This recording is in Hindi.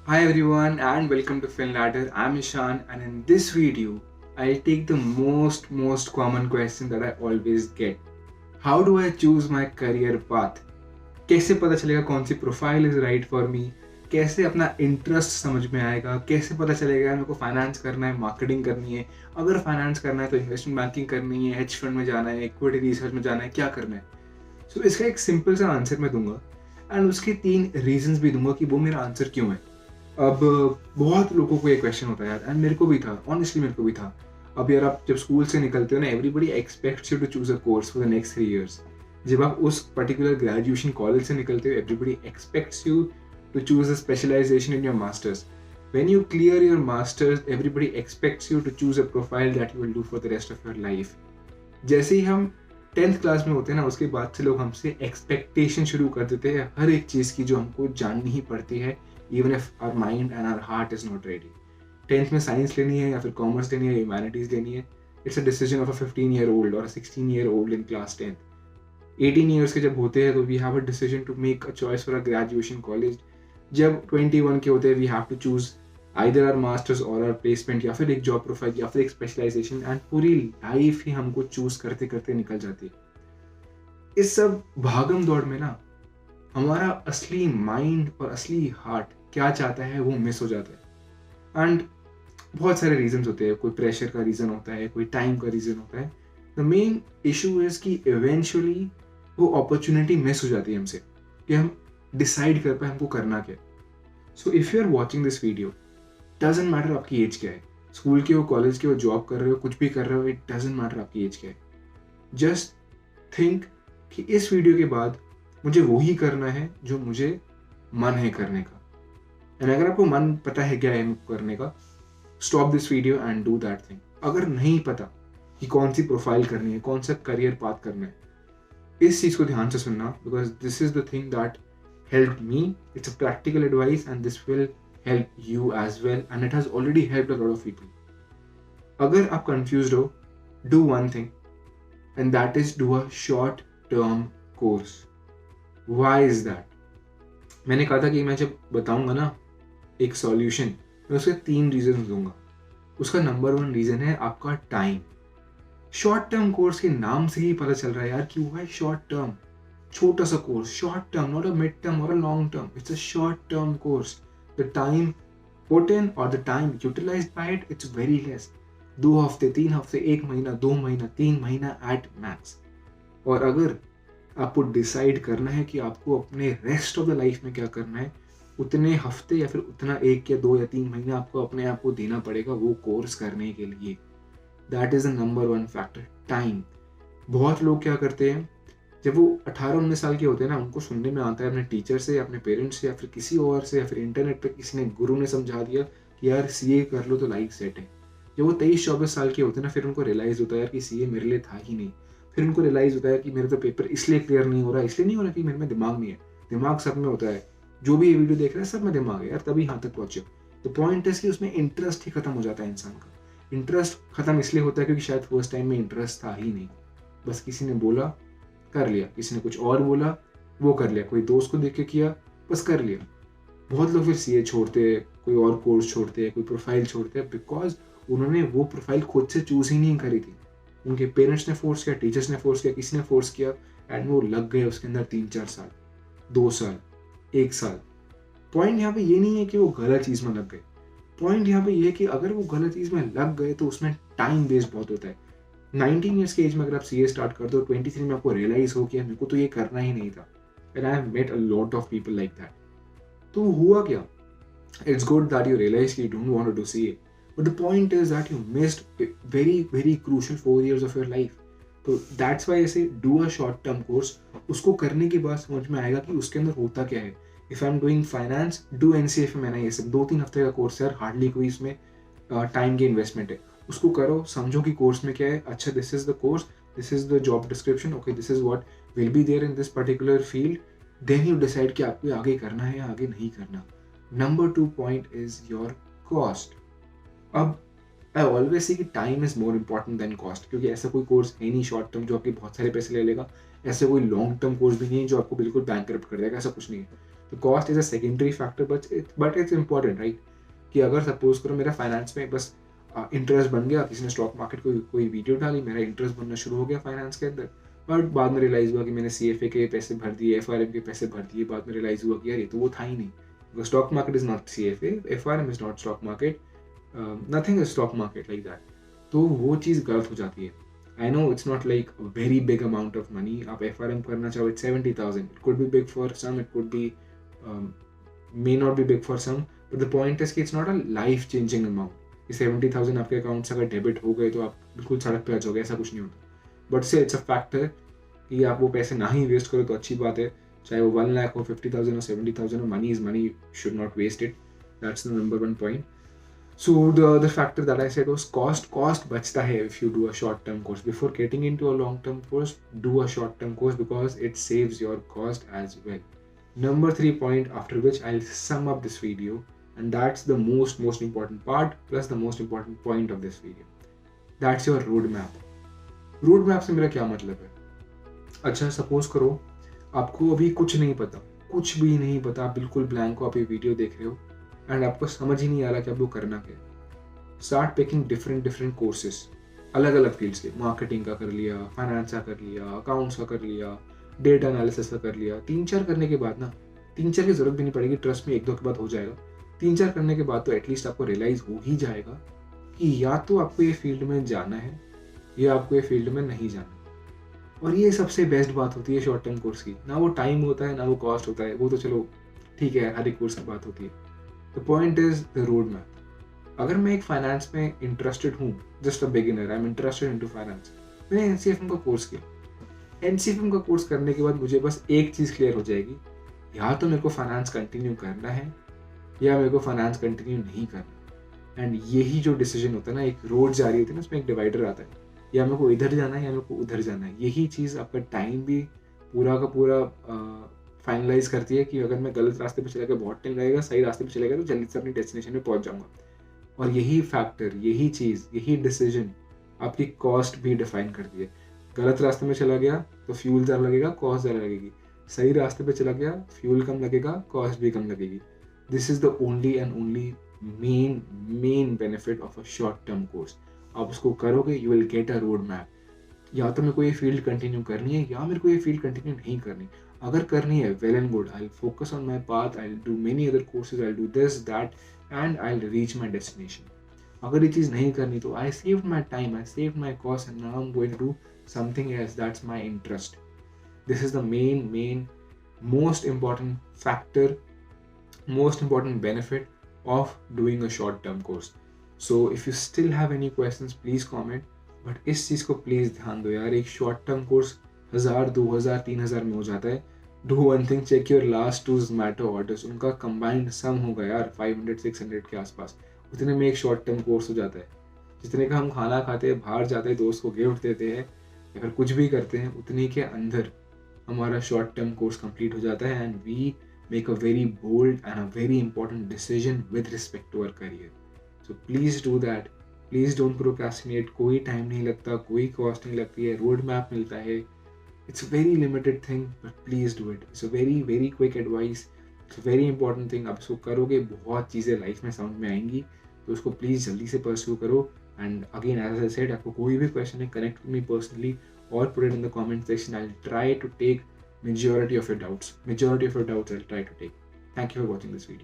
Hi everyone and welcome to FinLadder. I'm Ishan and in this video, I'll take the most common question that I always get. How do I choose my career path? कैसे पता चलेगा कौन सी profile is right for me? कैसे अपना इंटरेस्ट समझ में आएगा? कैसे पता चलेगा मेरे को फाइनेंस करना है, मार्केटिंग करनी है? अगर फाइनेंस करना है तो इन्वेस्टमेंट बैंकिंग करनी है, हेज फंड में जाना है, इक्विटी रिसर्च में जाना है, क्या करना है? सो इसका एक सिंपल सा आंसर मैं दूंगा एंड उसके 3 रीजंस भी दूंगा कि वो मेरा आंसर क्यों है। अब बहुत लोगों को ये क्वेश्चन होता है यार एंड मेरे को भी था, ऑनेस्टली मेरे को भी था। अब यार आप जब स्कूल से निकलते हो ना, everybody expects you to choose a course for the next 3 years। जब आप उस पर्टिकुलर ग्रेजुएशन कॉलेज से निकलते हो, everybody expects you to choose a specialization in your masters. when you clear your masters, everybody expects you to choose a profile that you will do for the rest of your life। जैसे ही हम 10th क्लास में होते हैं ना, उसके बाद से लोग हमसे एक्सपेक्टेशन शुरू कर देते हैं हर एक चीज़ की जो हमको जाननी ही पड़ती है, even if our mind and our heart is not ready. 10th में साइंस लेनी है या फिर कॉमर्स लेनी है, ह्यूमैनिटीज लेनी है, it's a decision of a 15-year-old और 16-year-old in class 10th। 18 years के जब होते हैं तो we have a decision to make a choice for a graduation college. जब 21 के होते हैं we have to choose either our masters or our placement या फिर एक जॉब प्रोफाइल या फिर एक स्पेशलाइजेशन, एंड पूरी लाइफ ही हमको चूज करते करते निकल जाती है। इस सब भागम दौड़ में ना हमारा असली माइंड और असली हार्ट क्या चाहता है वो मिस हो जाता है। एंड बहुत सारे रीजन होते हैं, कोई प्रेशर का रीजन होता है, कोई टाइम का रीजन होता है। द मेन इशू इज कि इवेंचुअली वो अपॉर्चुनिटी मिस हो जाती है हमसे कि हम डिसाइड कर पाए हमको करना क्या। So if you are watching this video, doesn't matter आपकी एज क्या है, स्कूल के हो, कॉलेज के हो, जॉब कर रहे हो, कुछ भी कर रहे हो, इट डजेंट मैटर आपकी एज क्या है। जस्ट थिंक कि इस वीडियो के बाद मुझे वही करना है जो मुझे मन है करने का। एंड अगर आपको मन पता है क्या है करने का, stop this video and do that thing. अगर नहीं पता कि कौन सी प्रोफाइल करनी है, कौन सा करियर पाथ करना है, इस चीज को ध्यान से सुनना, because this is the thing that help me. It's a practical advice and this will help you as well and it has already helped a lot of people. अगर आप कंफ्यूज्ड हो, do one thing and that is do a short term course. Why is that? मैंने कहा था कि मैं जब बताऊंगा ना एक सॉल्यूशन, मैं उसके 3 रीजन दूंगा। उसका नंबर 1 रीजन है आपका टाइम। शॉर्ट टर्म कोर्स के नाम से ही पता चल रहा है यार कि हुआ है शॉर्ट टर्म, छोटा सा course. Short term, not a mid term or a long term, it's a short term course. The time put in or the time utilized by it, it's very less। 2 हफ्ते, 3 हफ्ते, 1 महीना, 2 महीना, 3 महीना एट मैक्स। और अगर आपको डिसाइड करना है कि आपको अपने रेस्ट ऑफ द लाइफ में क्या करना है, उतने हफ्ते या फिर उतना 1 या 2 या 3 महीना आपको अपने आप को देना पड़ेगा वो कोर्स करने के लिए। That is the number 1 factor, time. बहुत लोग क्या करते हैं, जब वो 18-19 साल के होते हैं ना, उनको सुनने में आता है अपने टीचर से, अपने पेरेंट्स से या फिर किसी और से या फिर इंटरनेट पे किसी ने, गुरु ने समझा दिया कि यार सीए कर लो तो लाइफ सेट है। जब वो 23-24 साल के होते हैं ना, फिर उनको रियलाइज होता है यार कि सीए मेरे लिए था ही नहीं। फिर उनको रियलाइज होता है कि मेरा तो पेपर इसलिए क्लियर नहीं हो रहा, इसलिए नहीं हो रहा कि मेरे में दिमाग नहीं है। दिमाग सब में होता है, जो भी ये वीडियो देख रहे हैं सब में दिमाग है यार, तभी यहाँ तक पहुंचे। तो पॉइंट इज कि उसमें इंटरेस्ट ही खत्म हो जाता है इंसान का। इंटरेस्ट खत्म इसलिए होता है क्योंकि शायद फर्स्ट टाइम में इंटरेस्ट था ही नहीं, बस किसी ने बोला कर लिया, किसी ने कुछ और बोला वो कर लिया, कोई दोस्त को देख के किया बस कर लिया। बहुत लोग फिर सीए छोड़ते हैं, कोई और कोर्स छोड़ते हैं, कोई प्रोफाइल छोड़ते हैं, बिकॉज उन्होंने वो प्रोफाइल खुद से चूज ही नहीं करी थी। उनके पेरेंट्स ने फोर्स किया, टीचर्स ने फोर्स किया, किसी ने फोर्स किया, एंड वो लग गए उसके अंदर 3-4 साल, 2 साल, 1 साल। पॉइंट यहाँ पे ये नहीं है कि वो गलत चीज में लग गए। पॉइंट यहाँ पे ये है कि अगर वो गलत चीज में लग गए तो उसमें टाइम वेस्ट बहुत होता है। 19 ईयर्स के एज में अगर आप सीए स्टार्ट कर दो, 23 में आपको रियलाइज हो कि मेरे को तो ये करना ही नहीं था। And I have met a lot of people like that. तो हुआ क्या? It's good that you realise कि you don't want to do CA, but the point is that you missed very very crucial 4 years of your life. तो दैट्स वाई ऐसे do a short term course. उसको करने के बाद समझ में आएगा कि उसके अंदर होता क्या है। If I am doing finance, do NCF में मैंने ये सब 2-3 हफ्ते का कोर्स है, हार्डली कोई इसमें टाइम की इन्वेस्टमेंट है। उसको करो, समझो कि कोर्स में क्या है। अच्छा, this is the course, this is the job description, okay this is what will be there in this particular field. Then you decide कि आपको आगे करना है या आगे नहीं करना। Number 2 point is your cost. अब आई ऑलवेज सी कि time is more important than cost, क्योंकि ऐसा कोई कोर्स है नहीं शॉर्ट टर्म जो आपके बहुत सारे पैसे ले लेगा। ऐसा कोई लॉन्ग टर्म कोर्स भी नहीं है जो आपको बिल्कुल बैंकरप्ट कर देगा, ऐसा कुछ नहीं है। तो cost is a secondary factor but it's important, right? कि अगर सपोज करो मेरा फाइनेंस में बस इंटरेस्ट बन गया, किसी ने स्टॉक मार्केट कोई वीडियो डाली, मेरा इंटरेस्ट बनना शुरू हो गया फाइनेंस के अंदर, बट बाद में रियलाइज़ हुआ कि मैंने CFA के पैसे भर दिए, FRM के पैसे भर दिए, बाद में रियलाइज़ हुआ कि यार ये तो वो था ही नहीं। Stock market is not CFA, FRM is not stock market, nothing is stock market like that. तो वो चीज़ गलत हो जाती है। I know it's not like very big amount of money. आप FRM करना चाहो, it's 70,000, it could be big for some, it could be may not be big for some, but the point is कि it's not a life changing amount. 70,000 आपके अकाउंट से अगर डेबिट हो गए तो आप बिल्कुल सड़क पे आ जाओगे, ऐसा कुछ नहीं होता। बट से इट्स अ फैक्टर कि आप वो पैसे ना ही वेस्ट करो तो अच्छी बात है। चाहे वो 1 लाख हो, 50,000 हो, 70,000 हो, money is money, should not waste it. That's the number one point. So the factor that I said was cost बचता है if you do a short term course. Before getting into a long term course, do a short term course because it saves your cost as well. Number 3 point, after which I'll sum up this video, and that's the most important part plus the most important point of this video. That's your roadmap. Roadmap से मेरा क्या मतलब है? अच्छा, सपोज करो आपको अभी कुछ नहीं पता, कुछ भी नहीं पता, आप बिल्कुल ब्लैंक हो, आप ये वीडियो देख रहे हो एंड आपको समझ ही नहीं आ रहा कि आपको करना क्या है। स्टार्ट पिकिंग डिफरेंट कोर्सेज, अलग अलग फील्ड्स के। मार्केटिंग का कर लिया, फाइनेंस का कर लिया, अकाउंट्स का कर लिया, डेटा एनालिसिस का कर लिया। 3-4 करने के बाद ना, 3-4 की जरूरत भी नहीं पड़ेगी, ट्रस्ट में 1-2 के बाद हो जाएगा। 3-4 करने के बाद तो एटलीस्ट आपको रियलाइज हो ही जाएगा कि या तो आपको ये फील्ड में जाना है या आपको ये फील्ड में नहीं जाना। और ये सबसे बेस्ट बात होती है शॉर्ट टर्म कोर्स की। ना वो टाइम होता है, ना वो कॉस्ट होता है, वो तो चलो ठीक है, हर एक कोर्स की बात होती है। The point is the road map. अगर मैं एक फाइनेंस में इंटरेस्टेड हूँ, just a beginner, I am interested into finance, मैंने NCFM का कोर्स किया। NCFM का कोर्स करने के बाद मुझे बस एक चीज़ क्लियर हो जाएगी, या तो मेरे को फाइनेंस कंटिन्यू करना है या मेरे को फाइनेंस कंटिन्यू नहीं करना। एंड यही जो डिसीजन होता है ना, एक रोड जा रही होती है ना, उसमें एक डिवाइडर आता है, या मेरे को इधर जाना है या मेरे को उधर जाना है। यही चीज़ आपका टाइम भी पूरा का पूरा फाइनलाइज करती है कि अगर मैं गलत रास्ते पे चला गया बहुत टाइम लगेगा, सही रास्ते पे चलेगा तो जल्दी से अपनी डेस्टिनेशन में पहुंच जाऊंगा। और यही फैक्टर, यही चीज़, यही डिसीजन आपकी कॉस्ट भी डिफाइन करती है। गलत रास्ते में चला गया तो फ्यूल ज़्यादा लगेगा, कॉस्ट ज़्यादा लगेगी। सही रास्ते पे चला गया, फ्यूल कम लगेगा, कॉस्ट भी कम लगेगी। This is the only and only main benefit of a short term course. आप उसको करोगे, you will get a road map. या तो मेरे को ये फील्ड कंटिन्यू करनी है या मेरे को ये फील्ड कंटिन्यू नहीं करनी। अगर करनी है, well and good, I will focus on my path, I will do many other courses, I will do this that and I will reach my destination. अगर ये चीज़ नहीं करनी तो I saved my time, I saved my cost and now I am going to do something else, that's my interest. This is the main most important factor, most important benefit of doing a short term course. So if you still have any questions, please comment. But इस चीज़ को प्लीज़ ध्यान दो यार, एक शॉर्ट टर्म कोर्स 1000, 2000, 3000 में हो जाता है। Do one thing, check your last 2 Zomato orders, उनका कंबाइंड सम होगा यार 500-600 के आसपास। उतने में एक शॉर्ट टर्म कोर्स हो जाता है। जितने का हम खाना खाते हैं, बाहर जाते हैं, दोस्त को गिफ्ट देते हैं या फिर कुछ भी करते हैं, उतने के अंदर हमारा शॉर्ट टर्म कोर्स कंप्लीट हो जाता है and we make a very bold and a very important decision with respect to our career. So please do that, please don't procrastinate. कोई टाइम नहीं लगता, कोई कॉस्ट नहीं लगती है, रोड मैप मिलता है। It's a very limited thing but please do it. It's a very quick advice, it's a very important thing. आप इसको करोगे, बहुत चीज़ें लाइफ में समझ में आएंगी, तो उसको प्लीज़ जल्दी से परस्यू करो। And again as I said, आपको कोई भी क्वेश्चन है, connect with me personally or put it in the comment section. I'll try to take majority of your doubts. I'll try to take. Thank you for watching this video.